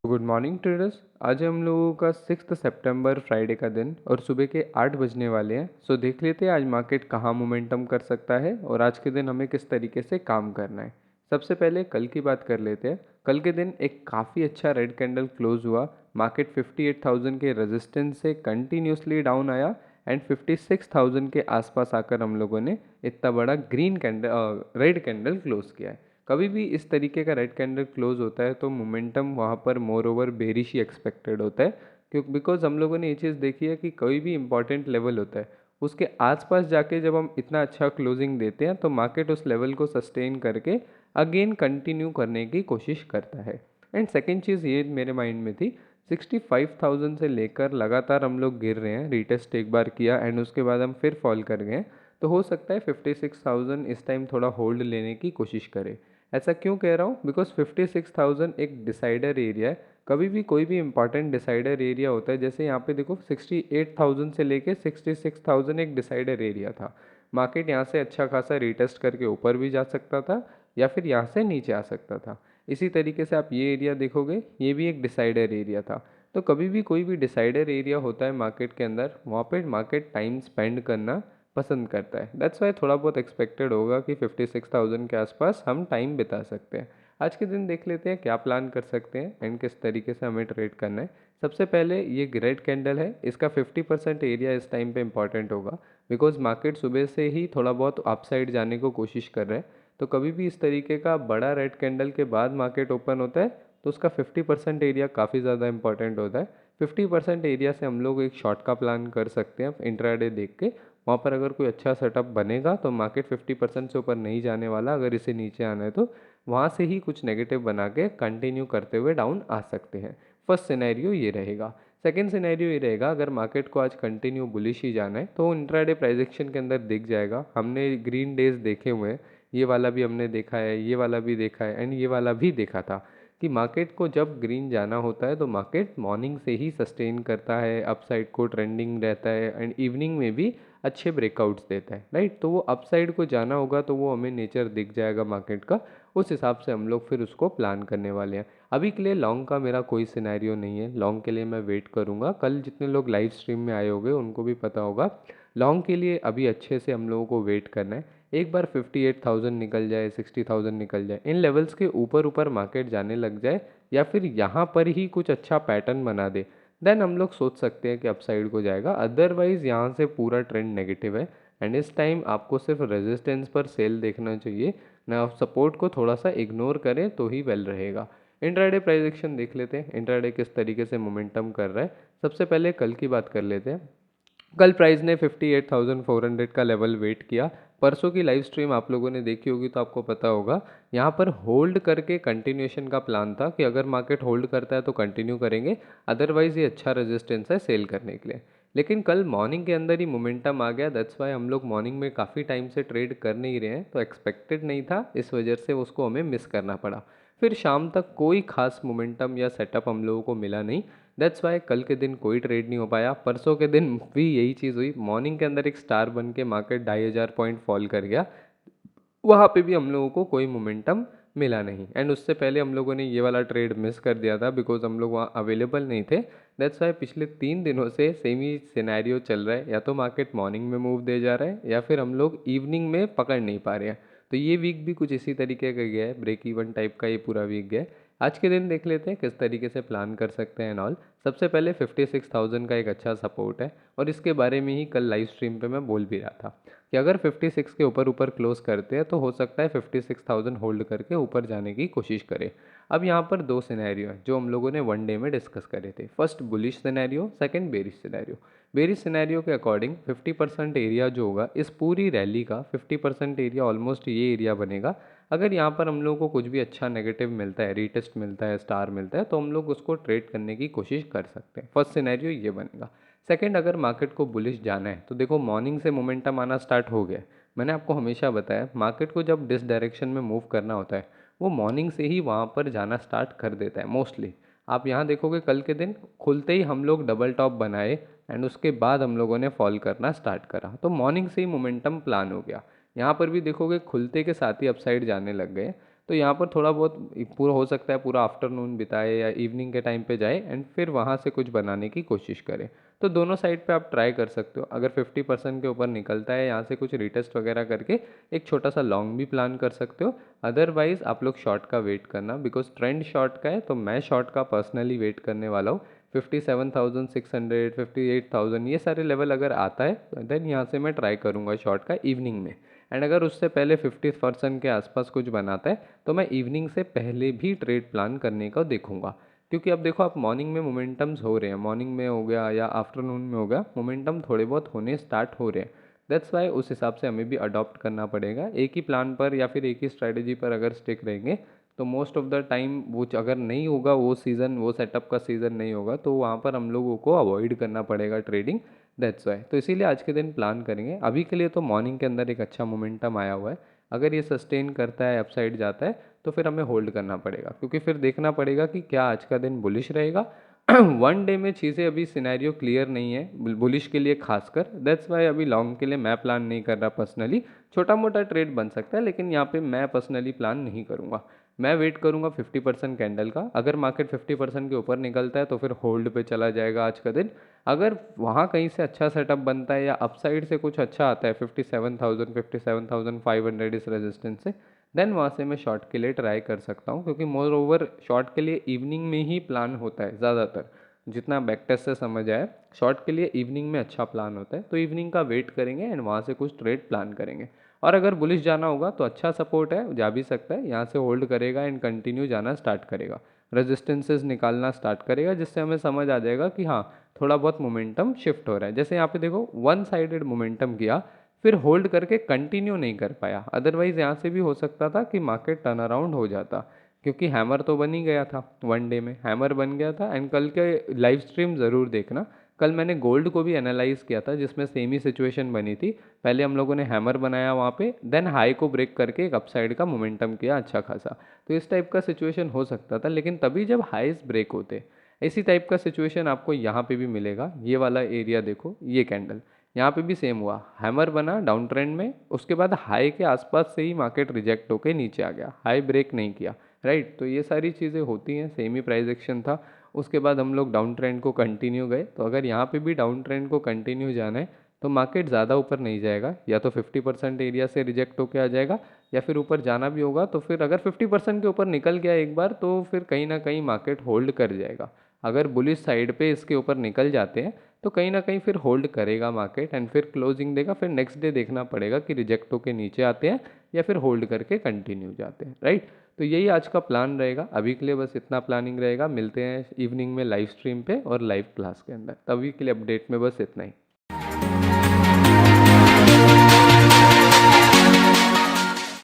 Good morning traders. आज हम लोगों का 6 सितंबर फ्राइडे का दिन और सुबह के 8 बजने वाले हैं। सो देख लेते हैं आज मार्केट कहाँ मोमेंटम कर सकता है और आज के दिन हमें किस तरीके से काम करना है। सबसे पहले कल की बात कर लेते हैं। कल के दिन एक काफ़ी अच्छा रेड कैंडल क्लोज हुआ। मार्केट 58,000 के रेजिस्टेंस से कंटिन्यूसली डाउन आया एंड 56,000 के आसपास आकर हम लोगों ने इतना बड़ा green candle red candle close किया है। कभी भी इस तरीके का रेड कैंडल क्लोज होता है तो मोमेंटम वहाँ पर मोर ओवर बेरिश ही एक्सपेक्टेड होता है, क्योंकि बिकॉज हम लोगों ने ये चीज़ देखी है कि कोई भी इंपॉर्टेंट लेवल होता है उसके आसपास जाके जब हम इतना अच्छा क्लोजिंग देते हैं तो मार्केट उस लेवल को सस्टेन करके अगेन कंटिन्यू करने की कोशिश करता है। एंड सेकेंड चीज़ ये मेरे माइंड में थी, 65,000 से लेकर लगातार हम लोग गिर रहे हैं। रीटेस्ट एक बार किया एंड उसके बाद हम फिर फॉल कर गए, तो हो सकता है 56,000 इस टाइम थोड़ा होल्ड लेने की कोशिश करें। ऐसा क्यों कह रहा हूँ? बिकॉज 56,000 एक डिसाइडर एरिया है। कभी भी कोई भी इंपॉर्टेंट डिसाइडर एरिया होता है, जैसे यहाँ पे देखो 68,000 से लेके 66,000 एक डिसाइडर एरिया था। मार्केट यहाँ से अच्छा खासा रिटेस्ट करके ऊपर भी जा सकता था या फिर यहाँ से नीचे आ सकता था। इसी तरीके से आप ये एरिया देखोगे, ये भी एक डिसाइडर एरिया था। तो कभी भी कोई भी डिसाइडर एरिया होता है मार्केट के अंदर, वहाँ पे मार्केट टाइम स्पेंड करना पसंद करता है। दैट्स वाई थोड़ा बहुत एक्सपेक्टेड होगा कि 56,000 के आसपास हम टाइम बिता सकते हैं। आज के दिन देख लेते हैं क्या प्लान कर सकते हैं एंड किस तरीके से हमें ट्रेड करना है। सबसे पहले ये रेड कैंडल है, इसका 50% एरिया इस टाइम पे इंपॉर्टेंट होगा, बिकॉज मार्केट सुबह से ही थोड़ा बहुत अपसाइड जाने को कोशिश कर रहे हैं। तो कभी भी इस तरीके का बड़ा रेड कैंडल के बाद मार्केट ओपन होता है तो उसका 50% एरिया काफ़ी ज़्यादा इंपॉर्टेंट होता है। 50% एरिया से हम लोग एक शॉर्ट का प्लान कर सकते हैं इंट्राडे देख के। वहाँ पर अगर कोई अच्छा सेटअप बनेगा तो मार्केट 50% से ऊपर नहीं जाने वाला। अगर इसे नीचे आना है तो वहाँ से ही कुछ नेगेटिव बना के कंटिन्यू करते हुए डाउन आ सकते हैं। फर्स्ट सिनेरियो ये रहेगा। सेकेंड सिनेरियो ये रहेगा, अगर मार्केट को आज कंटिन्यू बुलिश ही जाना है तो इंट्राडे प्राइस एक्शन के अंदर दिख जाएगा। हमने ग्रीन डेज देखे हुए हैं, ये वाला भी हमने देखा है, ये वाला भी देखा है एंड ये वाला भी देखा था कि मार्केट को जब ग्रीन जाना होता है तो मार्केट मॉर्निंग से ही सस्टेन करता है, अपसाइड को ट्रेंडिंग रहता है एंड इवनिंग में भी अच्छे ब्रेकआउट्स देता है, राइट। तो वो अपसाइड को जाना होगा तो वो हमें नेचर दिख जाएगा मार्केट का, उस हिसाब से हम लोग फिर उसको प्लान करने वाले हैं। अभी के लिए लॉन्ग का मेरा कोई सिनेरियो नहीं है, लॉन्ग के लिए मैं वेट करूँगा। कल जितने लोग लाइव स्ट्रीम में आए होंगे उनको भी पता होगा, लॉन्ग के लिए अभी अच्छे से हम लोगों को वेट करना है। एक बार 58,000 निकल जाए, 60,000 निकल जाए, इन लेवल्स के ऊपर ऊपर मार्केट जाने लग जाए या फिर यहाँ पर ही कुछ अच्छा पैटर्न बना दे, देन हम लोग सोच सकते हैं कि अपसाइड को जाएगा। अदरवाइज यहाँ से पूरा ट्रेंड नेगेटिव है एंड इस टाइम आपको सिर्फ रेजिस्टेंस पर सेल देखना चाहिए, ना आप सपोर्ट को थोड़ा सा इग्नोर करें तो ही वेल रहेगा। इंट्राडे प्राइस एक्शन देख लेते हैं, इंट्राडे किस तरीके से मोमेंटम कर रहा है। सबसे पहले कल की बात कर लेते हैं। कल प्राइस ने 58,400 का लेवल वेट किया। परसों की लाइव स्ट्रीम आप लोगों ने देखी होगी तो आपको पता होगा, यहाँ पर होल्ड करके कंटिन्यूएशन का प्लान था कि अगर मार्केट होल्ड करता है तो कंटिन्यू करेंगे, अदरवाइज ये अच्छा रेजिस्टेंस है सेल करने के लिए। लेकिन कल मॉर्निंग के अंदर ही मोमेंटम आ गया, दैट्स वाई हम लोग मॉर्निंग में काफ़ी टाइम से ट्रेड कर नहीं रहे हैं, तो एक्सपेक्टेड नहीं था, इस वजह से उसको हमें मिस करना पड़ा। फिर शाम तक कोई खास मोमेंटम या सेटअप हम लोगों को मिला नहीं, दैट्स वाई कल के दिन कोई ट्रेड नहीं हो पाया। परसों के दिन भी यही चीज़ हुई, मॉर्निंग के अंदर एक स्टार बन के मार्केट 2,500 पॉइंट फॉल कर गया, वहाँ पे भी हम लोगों को कोई मोमेंटम मिला नहीं। एंड उससे पहले हम लोगों ने ये वाला ट्रेड मिस कर दिया था बिकॉज हम लोग वहाँ अवेलेबल नहीं थे। दैट्स वाई पिछले 3 दिनों से सेम ही सिनेरियो चल रहा है, या तो मार्केट मॉर्निंग में मूव दे जा रहा है या फिर हम लोग इवनिंग में पकड़ नहीं पा रहे हैं। तो ये वीक भी कुछ इसी तरीके का गया है, ब्रेक इवन टाइप का ये पूरा वीक गया है। आज के दिन देख लेते हैं किस तरीके से प्लान कर सकते हैं ऑल। सबसे पहले 56,000 का एक अच्छा सपोर्ट है और इसके बारे में ही कल लाइव स्ट्रीम पे मैं बोल भी रहा था कि अगर 56 के ऊपर ऊपर क्लोज करते हैं तो हो सकता है 56,000 होल्ड करके ऊपर जाने की कोशिश करें। अब यहाँ पर दो सिनेरियो हैं जो हम लोगों ने वन डे में डिस्कस करे थे। First bullish scenario, second bearish scenario. Bearish scenario के अकॉर्डिंग 50% एरिया जो होगा इस पूरी रैली का, 50% एरिया ऑलमोस्ट ये एरिया बनेगा। अगर यहाँ पर हम लोग को कुछ भी अच्छा नेगेटिव मिलता है, रीटेस्ट मिलता है, स्टार मिलता है, तो हम लोग उसको ट्रेड करने की कोशिश कर सकते हैं। फर्स्ट सिनेरियो ये बनेगा। सेकंड, अगर मार्केट को बुलिश जाना है तो देखो मॉर्निंग से मोमेंटम आना स्टार्ट हो गया है। मैंने आपको हमेशा बताया मार्केट को जब डिस डायरेक्शन में मूव करना होता है वो मॉर्निंग से ही वहाँ पर जाना स्टार्ट कर देता है मोस्टली। आप यहाँ देखोगे कल के दिन खुलते ही हम लोग डबल टॉप बनाए एंड उसके बाद हम लोगों ने फॉल करना स्टार्ट करा, तो मॉर्निंग से ही मोमेंटम प्लान हो गया। यहाँ पर भी देखोगे खुलते के साथ ही अपसाइड जाने लग गए। तो यहाँ पर थोड़ा बहुत पूरा हो सकता है पूरा आफ्टरनून बिताए या इवनिंग के टाइम पे जाए एंड फिर वहाँ से कुछ बनाने की कोशिश करें। तो दोनों साइड पे आप ट्राई कर सकते हो। अगर 50% के ऊपर निकलता है यहाँ से कुछ रिटेस्ट वगैरह करके एक छोटा सा लॉन्ग भी प्लान कर सकते हो। अदरवाइज आप लोग शॉर्ट का वेट करना, बिकॉज ट्रेंड शॉर्ट का है, तो मैं शॉर्ट का पर्सनली वेट करने वाला हूँ। 57,600, 58,000 ये सारे लेवल अगर आता है देन यहाँ से मैं ट्राई करूँगा शॉर्ट का इवनिंग में। एंड अगर उससे पहले 50% के आसपास कुछ बनाता है तो मैं इवनिंग से पहले भी ट्रेड प्लान करने का देखूंगा। क्योंकि अब देखो, आप मॉर्निंग में मोमेंटम्स हो रहे हैं, मॉर्निंग में हो गया या आफ्टरनून में हो गया, मोमेंटम थोड़े बहुत होने स्टार्ट हो रहे हैं। दैट्स वाई उस हिसाब से हमें भी अडॉप्ट करना पड़ेगा। एक ही प्लान पर या फिर एक ही स्ट्रैटेजी पर अगर स्टिक रहेंगे तो मोस्ट ऑफ द टाइम वो अगर नहीं होगा, वो सीज़न, वो सेटअप का सीज़न नहीं होगा, तो वहाँ पर हम लोगों को अवॉइड करना पड़ेगा ट्रेडिंग। दैट्स वाई तो इसीलिए आज के दिन प्लान करेंगे। अभी के लिए तो मॉर्निंग के अंदर एक अच्छा मोमेंटम आया हुआ है, अगर ये सस्टेन करता है, अपसाइड जाता है, तो फिर हमें होल्ड करना पड़ेगा, क्योंकि फिर देखना पड़ेगा कि क्या आज का दिन बुलिश रहेगा। वन डे में चीज़ें अभी सिनेरियो क्लियर नहीं है बुलिश के लिए खासकर। दैट्स वाई अभी लॉन्ग के लिए मैं प्लान नहीं कर रहा पर्सनली। छोटा मोटा ट्रेड बन सकता है लेकिन यहाँ पे मैं पर्सनली प्लान नहीं करूँगा। मैं वेट करूँगा 50% कैंडल का। अगर मार्केट 50% के ऊपर निकलता है तो फिर होल्ड पे चला जाएगा आज का दिन। अगर वहाँ कहीं से अच्छा सेटअप बनता है या अपसाइड से कुछ अच्छा आता है 57,000, 57,500 इस रेजिस्टेंस से, देन वहाँ से मैं शॉर्ट के लिए ट्राई कर सकता हूँ। क्योंकि मोर ओवर शॉर्ट के लिए इवनिंग में ही प्लान होता है ज़्यादातर, जितना बैक टेस्ट से समझ आया। शॉर्ट के लिए इवनिंग में अच्छा प्लान होता है, तो इवनिंग का वेट करेंगे एंड वहाँ से कुछ ट्रेड प्लान करेंगे। और अगर बुलिश जाना होगा तो अच्छा सपोर्ट है, जा भी सकता है, यहाँ से होल्ड करेगा एंड कंटिन्यू जाना स्टार्ट करेगा, रेजिस्टेंसेस निकालना स्टार्ट करेगा, जिससे हमें समझ आ जाएगा कि हाँ थोड़ा बहुत मोमेंटम शिफ्ट हो रहा है। जैसे यहाँ पे देखो, वन साइडेड मोमेंटम किया, फिर होल्ड करके कंटिन्यू नहीं कर पाया। अदरवाइज यहाँ से भी हो सकता था कि मार्केट टर्न अराउंड हो जाता, क्योंकि हैमर तो बन ही गया था, वन डे में हैमर बन गया था। एंड कल के लाइव स्ट्रीम ज़रूर देखना, कल मैंने गोल्ड को भी एनालाइज किया था जिसमें सेम ही सिचुएशन बनी थी। पहले हम लोगों ने हैमर बनाया वहाँ पे, देन हाई को ब्रेक करके एक अपसाइड का मोमेंटम किया अच्छा खासा। तो इस टाइप का सिचुएशन हो सकता था, लेकिन तभी जब हाईस ब्रेक होते। इसी टाइप का सिचुएशन आपको यहाँ पे भी मिलेगा। ये वाला एरिया देखो, ये कैंडल यहाँ पे भी सेम हुआ, हैमर बना डाउन ट्रेंड में, उसके बाद हाई के आसपास से ही मार्केट रिजेक्ट होकर नीचे आ गया, हाई ब्रेक नहीं किया। राइट, तो ये सारी चीज़ें होती हैं। सेम ही प्राइस एक्शन था, उसके बाद हम लोग डाउन ट्रेंड को कंटिन्यू गए। तो अगर यहाँ पे भी डाउन ट्रेंड को कंटिन्यू जाना है तो मार्केट ज़्यादा ऊपर नहीं जाएगा, या तो 50% एरिया से रिजेक्ट होके आ जाएगा, या फिर ऊपर जाना भी होगा तो फिर अगर 50% के ऊपर निकल गया एक बार तो फिर कहीं ना कहीं मार्केट होल्ड कर जाएगा। अगर बुलिश साइड पे इसके ऊपर निकल जाते हैं तो कहीं ना कहीं फिर होल्ड करेगा मार्केट एंड फिर क्लोजिंग देगा। फिर नेक्स्ट डे देखना पड़ेगा कि रिजेक्ट होके नीचे आते हैं या फिर होल्ड करके कंटिन्यू जाते हैं। राइट, तो यही आज का प्लान रहेगा। अभी के लिए बस इतना प्लानिंग रहेगा। मिलते हैं इवनिंग में लाइव स्ट्रीम पे और लाइव क्लास के अंदर। तभी के लिए अपडेट में बस इतना ही।